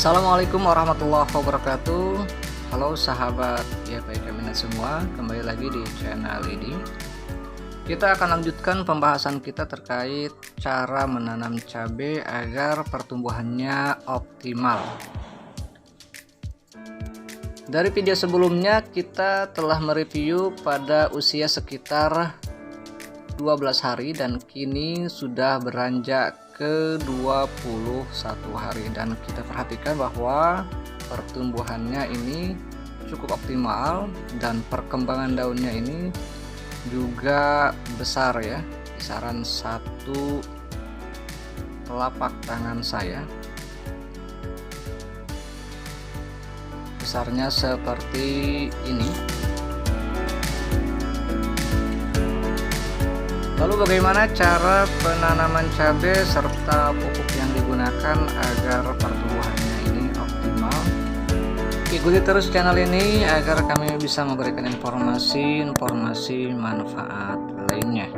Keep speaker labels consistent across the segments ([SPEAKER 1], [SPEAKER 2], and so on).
[SPEAKER 1] Assalamualaikum warahmatullahi wabarakatuh. Halo sahabat YPKMNet semua, kembali lagi di channel ini. Kita akan lanjutkan pembahasan kita terkait cara menanam cabai agar pertumbuhannya optimal. Dari video sebelumnya kita telah mereview pada usia sekitar 12 hari dan kini sudah beranjak ke 21 hari, dan kita perhatikan bahwa pertumbuhannya ini cukup optimal dan perkembangan daunnya ini juga besar ya, kisaran satu telapak tangan saya. Besarnya seperti ini. Lalu bagaimana cara penanaman cabai serta pupuk yang digunakan agar pertumbuhannya ini optimal? Ikuti terus channel ini agar kami bisa memberikan informasi manfaat lainnya.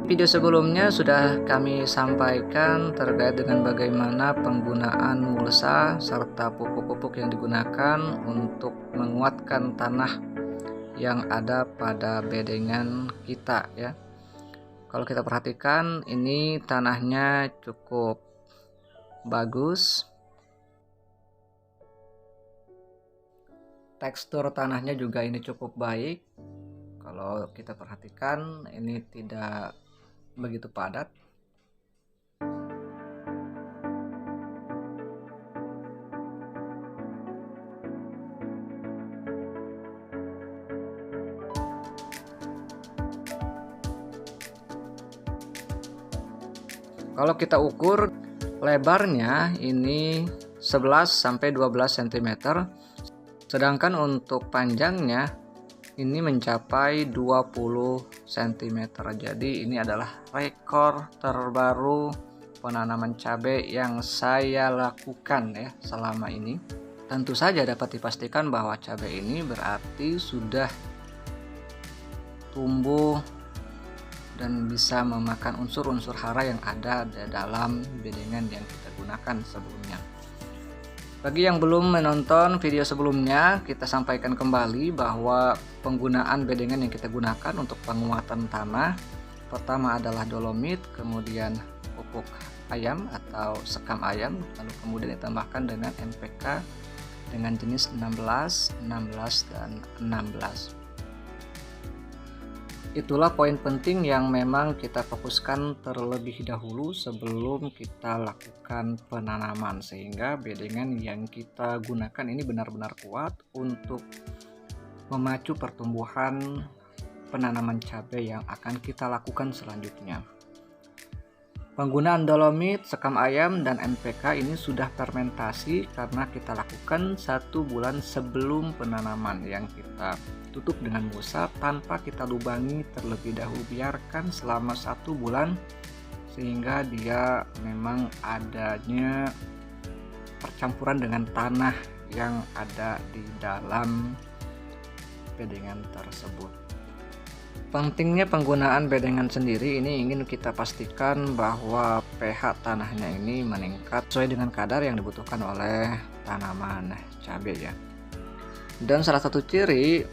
[SPEAKER 1] Video sebelumnya sudah kami sampaikan terkait dengan bagaimana penggunaan mulsa serta pupuk-pupuk yang digunakan untuk menguatkan tanah yang ada pada bedengan kita ya. Kalau kita perhatikan ini tanahnya cukup bagus. Tekstur tanahnya juga ini cukup baik. Kalau kita perhatikan ini tidak begitu padat. Kalau kita ukur lebarnya ini 11 sampai 12 cm, sedangkan untuk panjangnya ini mencapai 20 cm. Jadi ini adalah rekor terbaru penanaman cabai yang saya lakukan ya selama ini. Tentu saja dapat dipastikan bahwa cabai ini berarti sudah tumbuh dan bisa memakan unsur-unsur hara yang ada di dalam bedengan yang kita gunakan sebelumnya. Bagi yang belum menonton video sebelumnya, kita sampaikan kembali bahwa penggunaan bedengan yang kita gunakan untuk penguatan tanah pertama adalah dolomit, kemudian pupuk ayam atau sekam ayam, lalu kemudian ditambahkan dengan NPK dengan jenis 16, 16 dan 16. Itulah poin penting yang memang kita fokuskan terlebih dahulu sebelum kita lakukan penanaman, sehingga bedengan yang kita gunakan ini benar-benar kuat untuk memacu pertumbuhan penanaman cabai yang akan kita lakukan selanjutnya. Penggunaan dolomit, sekam ayam, dan NPK ini sudah fermentasi karena kita lakukan 1 bulan sebelum penanaman, yang kita tutup dengan mulsa tanpa kita lubangi terlebih dahulu. Biarkan selama 1 bulan sehingga dia memang adanya percampuran dengan tanah yang ada di dalam bedengan tersebut. Pentingnya penggunaan bedengan sendiri ini ingin kita pastikan bahwa pH tanahnya ini meningkat sesuai dengan kadar yang dibutuhkan oleh tanaman cabai ya. Dan salah satu ciri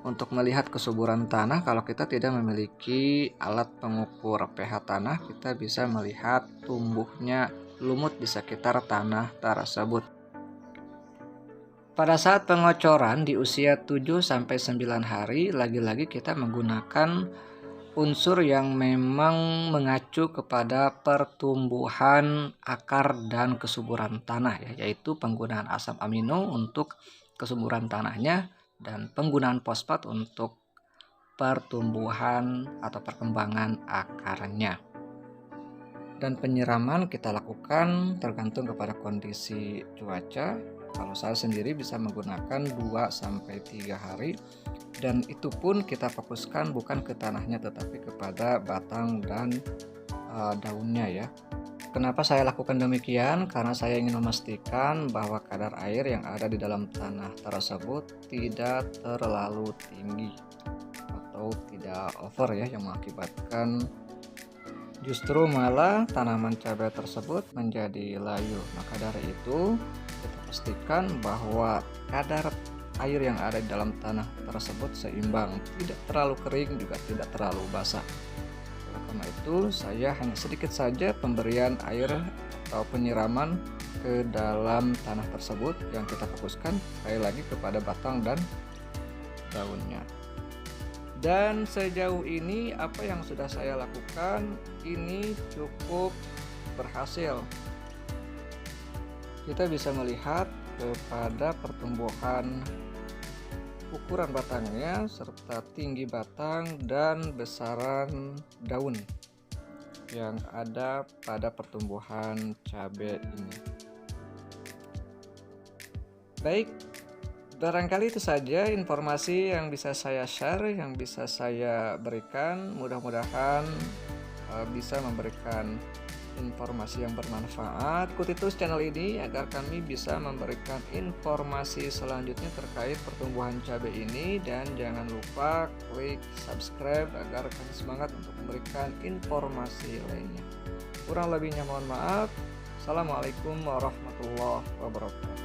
[SPEAKER 1] untuk melihat kesuburan tanah, kalau kita tidak memiliki alat pengukur pH tanah, kita bisa melihat tumbuhnya lumut di sekitar tanah tersebut. Pada saat pengocoran di usia 7-9 hari, lagi-lagi kita menggunakan unsur yang memang mengacu kepada pertumbuhan akar dan kesuburan tanah ya, yaitu penggunaan asam amino untuk kesuburan tanahnya dan penggunaan fosfat untuk pertumbuhan atau perkembangan akarnya. Dan penyiraman kita lakukan tergantung kepada kondisi cuaca. Kalau saya sendiri bisa menggunakan 2-3 hari, dan itu pun kita fokuskan bukan ke tanahnya tetapi kepada batang dan daunnya ya. Kenapa saya lakukan demikian? Karena saya ingin memastikan bahwa kadar air yang ada di dalam tanah tersebut tidak terlalu tinggi atau tidak over ya, yang mengakibatkan justru malah tanaman cabai tersebut menjadi layu. Maka dari itu pastikan bahwa kadar air yang ada di dalam tanah tersebut seimbang, tidak terlalu kering juga tidak terlalu basah. Oleh karena itu, saya hanya sedikit saja pemberian air atau penyiraman ke dalam tanah tersebut yang kita fokuskan sekali lagi kepada batang dan daunnya. Dan sejauh ini apa yang sudah saya lakukan ini cukup berhasil. Kita bisa melihat kepada pertumbuhan ukuran batangnya serta tinggi batang dan besaran daun yang ada pada pertumbuhan cabai ini. Baik, barangkali itu saja informasi yang bisa saya share, yang bisa saya berikan. Mudah-mudahan bisa memberikan informasi yang bermanfaat. Ikuti terus channel ini agar kami bisa memberikan informasi selanjutnya terkait pertumbuhan cabai ini, dan jangan lupa klik subscribe agar kami semangat untuk memberikan informasi lainnya. Kurang lebihnya mohon maaf. Assalamualaikum warahmatullahi wabarakatuh.